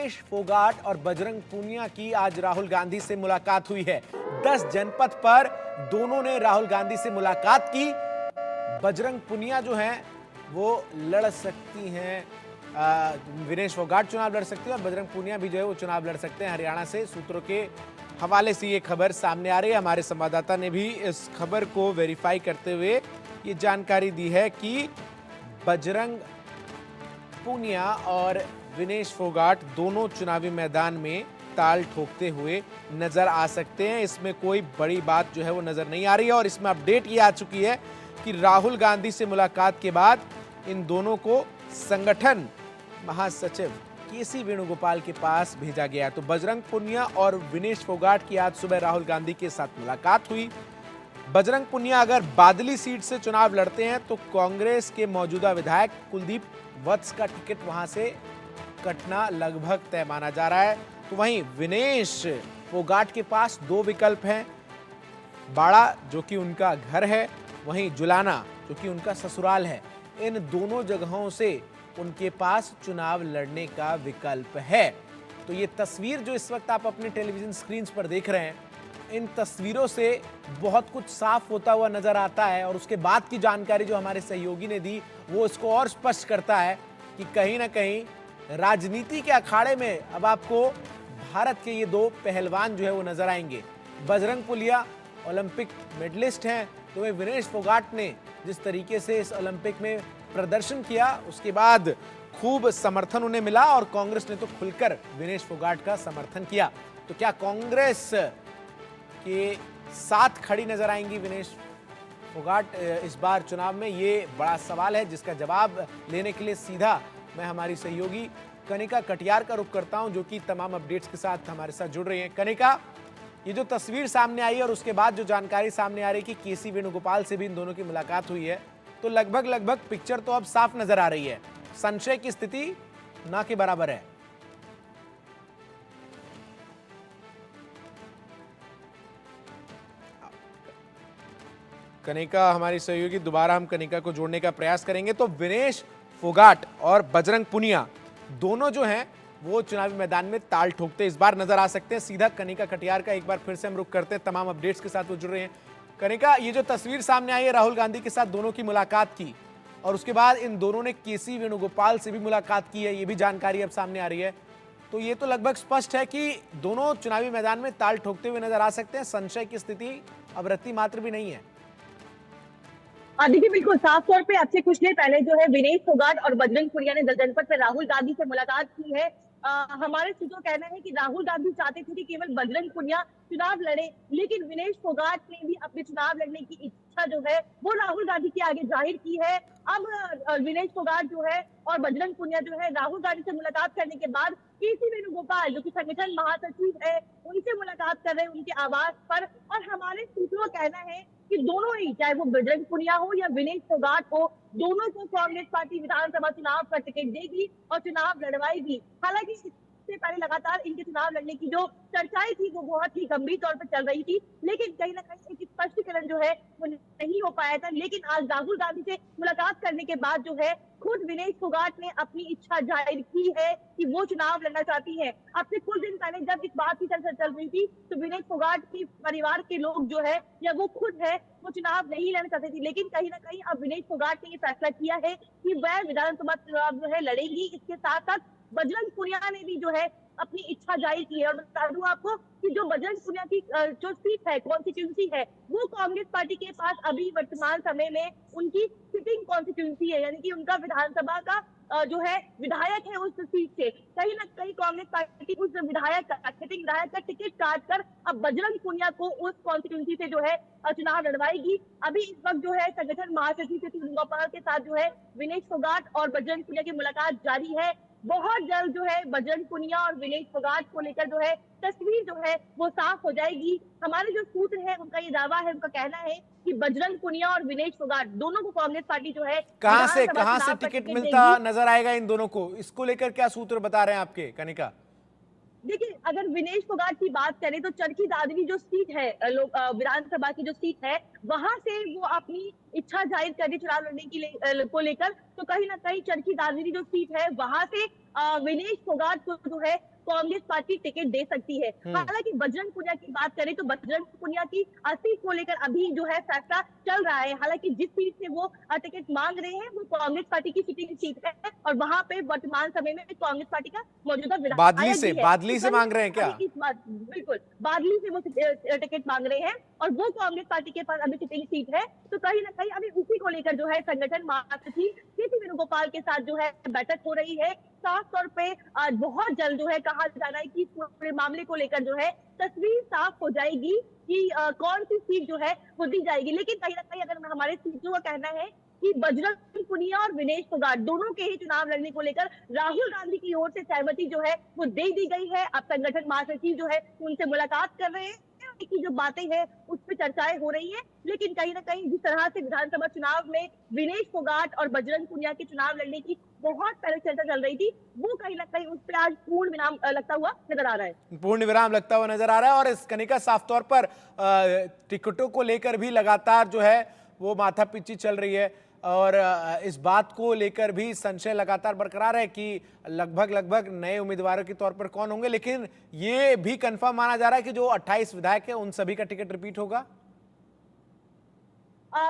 विनेश फोगाट और बजरंग पूनिया की आज राहुल गांधी से मुलाकात हुई है। 10 जनपद पर दोनों ने राहुल गांधी से मुलाकात की। बजरंग पूनिया जो हैं वो लड़ सकती हैं, विनेश फोगाट चुनाव लड़ सकती है और बजरंग पूनिया भी जो है वो चुनाव लड़ सकते हैं हरियाणा से। सूत्रों के हवाले से ये खबर सामने आ रही है। हमारे संवाददाता ने भी इस खबर को वेरीफाई करते हुए ये जानकारी दी है कि बजरंग पूनिया और विनेश फोगाट दोनों चुनावी मैदान में ताल ठोकते हुए नजर आ सकते हैं। इसमें कोई बड़ी बात जो है वो नजर नहीं आ रही है और इसमें अपडेट ये आ चुकी है कि राहुल गांधी से मुलाकात के बाद इन दोनों को संगठन महासचिव केसी वेणुगोपाल के पास भेजा गया। तो बजरंग पूनिया और विनेश फोगाट की आज सुबह राहुल गांधी के साथ मुलाकात हुई। बजरंग पूनिया अगर बादली सीट से चुनाव लड़ते हैं तो कांग्रेस के मौजूदा विधायक कुलदीप वत्स का टिकट वहां से कटना लगभग तय माना जा रहा है। तो वहीं विनेश फोगाट के पास दो विकल्प हैं, बाड़ा जो कि उनका घर है, वहीं जुलाना जो कि उनका ससुराल है। इन दोनों जगहों से उनके पास चुनाव लड़ने का विकल्प है। तो ये तस्वीर जो इस वक्त आप अपने टेलीविजन स्क्रीन पर देख रहे हैं, इन तस्वीरों से बहुत कुछ साफ होता हुआ नजर आता है और उसके बाद की जानकारी जो हमारे सहयोगी ने दी वो इसको और स्पष्ट करता है कि कहीं ना कहीं राजनीति के अखाड़े में अब आपको भारत के ये दो पहलवान जो है वो नजर आएंगे। बजरंग पूनिया ओलंपिक मेडलिस्ट हैं, तो वे विनेश फोगाट ने जिस तरीके से इस ओलंपिक में प्रदर्शन किया उसके बाद खूब समर्थन उन्हें मिला और कांग्रेस ने तो खुलकर विनेश फोगाट का समर्थन किया। तो क्या कांग्रेस के साथ खड़ी नजर आएंगी विनेश फोगाट इस बार चुनाव में? ये बड़ा सवाल है जिसका जवाब लेने के लिए सीधा मैं हमारी सहयोगी कनिका कटियार का रुख करता हूं जो कि तमाम अपडेट्स के साथ हमारे साथ जुड़ रही हैं। कनिका, ये जो तस्वीर सामने आई और उसके बाद जो जानकारी सामने आ रही है कि केसी वेणुगोपाल से भी इन दोनों की मुलाकात हुई है, तो लगभग पिक्चर तो अब साफ नजर आ रही है। संशय की स्थिति ना के बराबर है। कनिका हमारी सहयोगी, दोबारा हम कनिका को जोड़ने का प्रयास करेंगे। तो विनेश फोगाट और बजरंग पूनिया दोनों जो हैं वो चुनावी मैदान में ताल ठोकते इस बार नजर आ सकते हैं। सीधा कनिका कटियार का एक बार फिर से हम रुख करते हैं, तमाम अपडेट्स के साथ वो जुड़ रहे हैं। कनिका, ये जो तस्वीर सामने आई है राहुल गांधी के साथ दोनों की मुलाकात की और उसके बाद इन दोनों ने केसी वेणुगोपाल से भी मुलाकात की है, ये भी जानकारी अब सामने आ रही है। तो ये तो लगभग स्पष्ट है कि दोनों चुनावी मैदान में ताल ठोकते हुए नजर आ सकते हैं। संशय की स्थिति अब रत्ती मात्र भी नहीं है। देखिए, बिल्कुल साफ तौर पे अब से कुछ देर पहले जो है विनेश फोगाट और बजरंग पूनिया ने जनपद में राहुल गांधी से मुलाकात की है। हमारे सूत्रों का कहना है कि राहुल गांधी चाहते थे कि केवल बजरंग पूनिया चुनाव लड़े, लेकिन विनेश फोगाट ने भी अपने चुनाव लड़ने की इच्छा जो है वो राहुल गांधी के आगे जाहिर की है। अब विनेश फोगाट जो है और बजरंग पूनिया जो है राहुल गांधी से मुलाकात करने के बाद केसी वेणुगोपाल जो कि संगठन महासचिव है उनसे मुलाकात कर रहे हैं उनके आवास पर। और हमारे सूत्रों का कहना है कि दोनों ही, चाहे वो बजरंग पूनिया हो या विनेश फोगाट हो, दोनों को कांग्रेस पार्टी विधानसभा चुनाव का टिकट देगी और चुनाव लड़वाएगी। हालांकि इससे पहले लगातार इनके चुनाव लड़ने की जो चर्चाएं थी वो बहुत ही गंभीर तौर पर चल रही थी, लेकिन कहीं ना कहीं एक स्पष्टीकरण जो है वो नहीं हो पाया था। लेकिन आज राहुल गांधी से मुलाकात करने के बाद जो है खुद विनेश फोगाट ने अपनी इच्छा जाहिर की है कि वो चुनाव लड़ना चाहती है। अब से कुछ दिन पहले जब इस बात की चर्चा चल रही थी तो विनेश फोगाट की परिवार के लोग जो है या वो खुद है वो चुनाव नहीं लड़ना चाहते थे, लेकिन कहीं ना कहीं अब विनेश फोगाट ने ये फैसला किया है कि वह विधानसभा चुनाव जो है लड़ेंगी। इसके साथ साथ बजरंग पूनिया ने भी जो है अपनी इच्छा जाहिर की है। और बता दूं आपको कि जो बजरंग पूनिया की जो सीट है, कॉन्स्टिट्यूंसी है, वो कांग्रेस पार्टी के पास अभी वर्तमान समय में उनकी सिटिंग कॉन्स्टिट्यूंसी है, यानी कि उनका विधानसभा का जो है विधायक है उस सीट से। कहीं ना कहीं कांग्रेस पार्टी उस विधायक का, सिटिंग विधायक का टिकट काटकर अब बजरंग पूनिया को उस कॉन्स्टिट्यूंसी से जो है चुनाव लड़वाएगी। अभी इस वक्त जो है संगठन महासचिव केसी वेणुगोपाल के साथ जो है विनेश फोगाट और बजरंग पूनिया की मुलाकात जारी है। बहुत जल्द जो है बजरंग पूनिया और विनेश फोगाट को लेकर जो है तस्वीर जो है वो साफ हो जाएगी। हमारे जो सूत्र है उनका ये दावा है, उनका कहना है कि बजरंग पूनिया और विनेश फोगाट दोनों को कांग्रेस पार्टी जो है कहां से टिकट मिलता नजर आएगा इन दोनों को, इसको लेकर क्या सूत्र बता रहे हैं आपके कनिका? देखिए, अगर विनेश फोगाट की बात करें तो चरखी दादरी जो सीट है, विधानसभा की जो सीट है, वहां से वो अपनी इच्छा जाहिर कर चुनाव लड़ने को लेकर। तो कहीं ना कहीं चरखी दादरी जो सीट है वहां से विनेश फोगाट को जो है कांग्रेस पार्टी टिकट दे सकती है। हम्म। हालांकि बजरंग पुनिया की बात करें तो बजरंग पुनिया की सीट को लेकर अभी जो है फैसला चल रहा है। हालांकि जिस सीट से वो टिकट मांग रहे हैं वो कांग्रेस पार्टी की सिटिंग सीट है और वहां पे वर्तमान समय में कांग्रेस पार्टी का मौजूदा विधायक भी है। बादली तो से कहीं मांग रहे हैं ना क्या? कहीं इस बात बिल्कुल बादली से वो टिकट मांग रहे हैं और वो कांग्रेस पार्टी के पास अभी सिटिंग सीट है। तो कहीं ना कहीं अभी उसी को लेकर जो है संगठन महासचिव केसी वेणुगोपाल के साथ जो है बैठक हो रही है। साफ तौर पे आज बहुत जल्द जो है कहा जा रहा है कि पूरे मामले को लेकर जो है तस्वीर साफ हो जाएगी कि कौन सी सीट जो है वो दी जाएगी। लेकिन कहीं ना कहीं अगर हमारे सीटों का कहना है कि बजरंग पुनिया और विनेश फोगाट दोनों के ही चुनाव लड़ने को लेकर राहुल गांधी की ओर से सहमति जो है वो दे दी गई है। अब संगठन महासचिव जो है उनसे मुलाकात कर रहे हैं की जो बातें हैं उस पर चर्चाएं हो रही है। लेकिन कहीं ना कहीं जिस तरह से विधानसभा चुनाव में विनेश फोगाट और बजरंग पुनिया के चुनाव लड़ने की बहुत पहले चर्चा चल रही थी वो कहीं ना कहीं उस पर आज पूर्ण विराम लगता हुआ नजर आ रहा है। पूर्ण विराम लगता हुआ नजर आ रहा है और इस कनिका साफ तौर पर टिकटों को लेकर भी लगातार जो है वो माथापच्ची चल रही है और इस बात को लेकर भी संशय लगातार बरकरार है कि लगभग नए उम्मीदवारों के तौर पर कौन होंगे। लेकिन ये भी कंफर्म माना जा रहा है कि जो 28 विधायक हैं उन सभी का टिकट रिपीट होगा।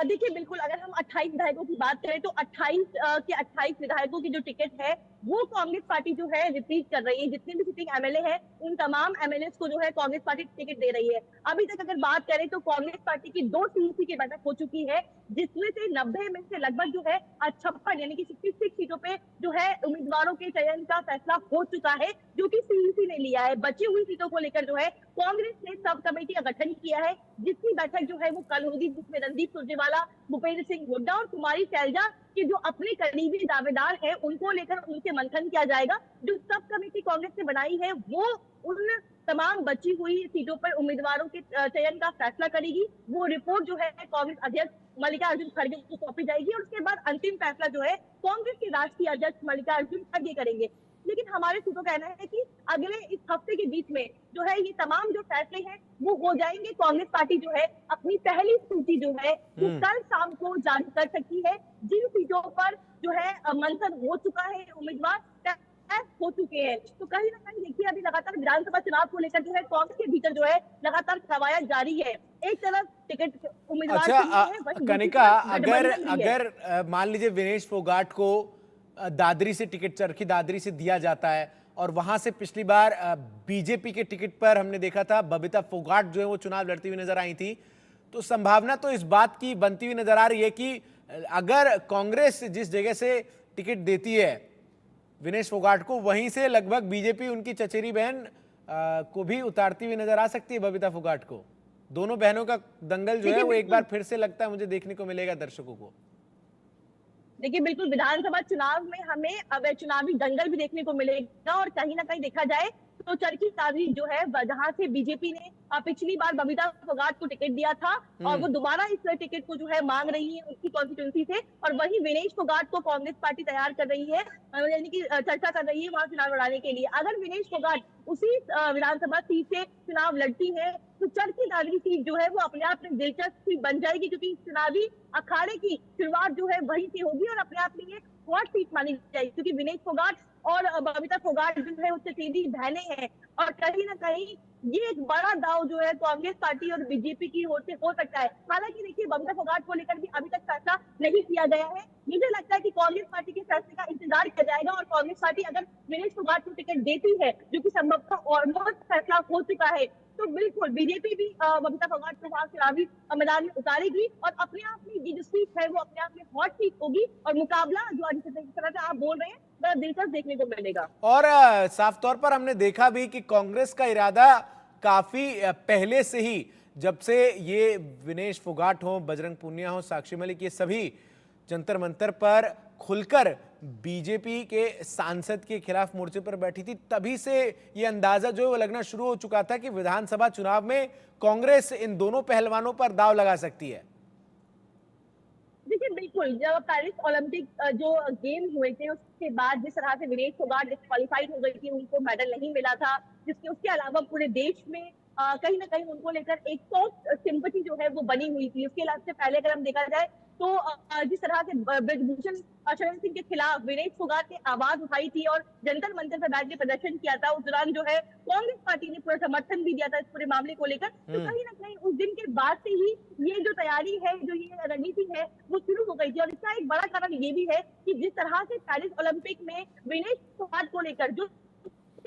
देखिए बिल्कुल अगर हम 28 विधायकों की बात करें तो 28 के 28 विधायकों की जो टिकट है वो कांग्रेस पार्टी जो है रिपीट कर रही है। जितने भी सिटिंग एमएलए हैं उन तमाम एमएलए को जो है कांग्रेस पार्टी टिकट दे रही है। अभी तक अगर बात करें तो कांग्रेस पार्टी की 2 सीसी की बैठक हो चुकी है जिसमें से 90 में से लगभग जो है 56 यानी कि 66 सीटों पे जो है उम्मीदवारों के चयन का फैसला हो चुका है जो कि सीईसी ने लिया है। बची हुई सीटों को लेकर जो है कांग्रेस ने सब कमेटी का गठन किया है जिसकी बैठक जो है वो कल होगी जिसमें रणदीप सुरजेवाला, भूपेंद्र सिंह हुड्डा और कुमारी शैलजा के जो अपने करीबी दावेदार हैं उनको लेकर उनसे मंथन किया जाएगा। जो सब कमेटी कांग्रेस ने बनाई है वो उन तमाम बची हुई सीटों पर उम्मीदवारों के चयन का फैसला करेगी। वो रिपोर्ट जो है कांग्रेस अध्यक्ष मल्लिकार्जुन खड़गे को सौंपी जाएगी और उसके बाद अंतिम फैसला जो है कांग्रेस के राष्ट्रीय अध्यक्ष मल्लिकार्जुन खड़गे करेंगे। लेकिन हमारे सूत्रों का कहना है कि अगले इस हफ्ते के बीच में जो है ये तमाम जो फैसले हैं वो हो जाएंगे। कांग्रेस पार्टी जो है अपनी पहली सूची जो है वो कल शाम को जारी कर सकती है। जिन सीटों पर जो है मंथन हो चुका है उम्मीदवार हो चुके हैं। तो कहीं ना कहीं देखिए अभी लगातार विधानसभा चुनाव को लेकर जो है कांग्रेस के भीतर जो है लगातार कवायद जारी है। एक तरफ टिकट उम्मीदवार अच्छा कनिका अगर मान लीजिए विनेश फोगाट को दादरी से टिकट चरखी दादरी से दिया जाता है और वहां से पिछली बार बीजेपी के टिकट पर हमने देखा था बबीता फोगाट जो है वो चुनाव लड़ती हुई नजर आई थी। तो संभावना तो इस बात की बनती हुई नजर आ रही है कि अगर कांग्रेस जिस जगह से टिकट देती है विनेश फोगाट को वहीं से लगभग बीजेपी उनकी चचेरी बहन को भी उतारती हुई नजर आ सकती है बबीता फोगाट को। दोनों बहनों का दंगल जो है वो एक बार फिर से लगता है मुझे देखने को मिलेगा दर्शकों को। देखिए बिल्कुल विधानसभा चुनाव में हमें अब चुनावी दंगल भी देखने को मिलेगा और कहीं ना कहीं देखा जाए तो चरखी दादरी जो है जहां से बीजेपी ने पिछली बार बबीता फोगाट को टिकट दिया था और वो दोबारा इस टिकट को जो है मांग रही है उनकी कॉन्स्टिट्यूंसी से और वही विनेश फोगाट को कांग्रेस पार्टी तैयार कर रही है यानी कि चर्चा कर रही है वहां चुनाव लड़ाने के लिए। अगर विनेश फोगाट उसी विधानसभा सीट से चुनाव लड़ती है तो चरखी दादरी सीट जो है वो अपने आप में दिलचस्प बन जाएगी क्योंकि चुनावी अखाड़े की शुरुआत जो है वहीं से होगी और अपने आप में ये हॉट सीट मानी जाएगी क्योंकि विनेश फोगाट और बबीता फोगाट जो है उससे सीधी बहनें हैं और कहीं ना कहीं ये एक बड़ा दाव जो है कांग्रेस पार्टी और बीजेपी की ओर से हो सकता है। हालांकि देखिए बबीता फोगाट को लेकर भी अभी तक फैसला नहीं किया गया है। मुझे लगता है कि कांग्रेस पार्टी के फैसले का इंतजार किया जाएगा और कांग्रेस पार्टी अगर विनेश फोगाट को टिकट देती है जो कि संभवतः ऑलमोस्ट फैसला हो चुका है तो बिल्कुल बीजेपी भी बबीता फोगाट को वहां चुनावी मैदान में उतारेगी और अपने आप में ये जो सीट है वो अपने आप में हॉट सीट होगी और मुकाबला जो जिस तरह से आप बोल रहे हैं बड़ा दिलचस्प देखने को मिलेगा। और साफ तौर पर हमने देखा भी कि कांग्रेस का इरादा काफी पहले से ही जब से ये विनेश फोगाट हो बजरंग पूनिया हो साक्षी मलिक ये सभी जंतर मंतर पर खुलकर बीजेपी के सांसद के खिलाफ मोर्चे पर बैठी थी तभी से ये अंदाजा जो है वो लगना शुरू हो चुका था कि विधानसभा चुनाव में कांग्रेस इन दोनों पहलवानों पर दांव लगा सकती है। देखिए बिल्कुल जब पेरिस ओलंपिक जो गेम हुए थे उसके बाद जिस तरह से विनेश फोगाट डिस्क्वालीफाइड हो गई थी उनको मेडल नहीं मिला था जिसके उसके अलावा पूरे देश में कहीं ना कहीं उनको लेकर एक सॉफ्ट सिंपैथी जो है वो बनी हुई थी। उसके इलाज से पहले अगर हम देखा जाए तो जिस तरह से ब्रजभूषण शरण सिंह के खिलाफ विनेश फोगाट ने आवाज उठाई थी और जंतर मंतर पर बैठ के प्रदर्शन किया था, उस दौरान जो है कांग्रेस पार्टी ने पूरा समर्थन भी दिया था इस पूरे मामले को लेकर। तो कहीं ना कहीं उस दिन के बाद से ही ये जो तैयारी है, जो ये रणनीति है, वो शुरू हो गई थी। और इसका एक बड़ा कारण ये भी है कि जिस तरह से पेरिस ओलंपिक में विनेश फोगाट को लेकर जो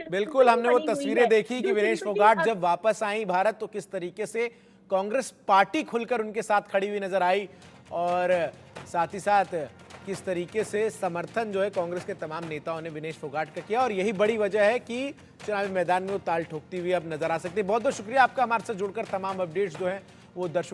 बिल्कुल, हमने वो बनी हुई तस्वीरें है, देखी कि जो विनेश सिंपैथी फोगाट जब वापस आई भारत तो किस तरीके से कांग्रेस पार्टी खुलकर उनके साथ खड़ी हुई नजर आई और साथ ही साथ किस तरीके से समर्थन जो है कांग्रेस के तमाम नेताओं ने विनेश फोगाट का किया और यही बड़ी वजह है कि चुनावी मैदान में वो ताल ठोकती हुई अब नजर आ सकती है। बहुत बहुत शुक्रिया आपका हमारे साथ जुड़कर तमाम अपडेट्स जो है वो दर्शकों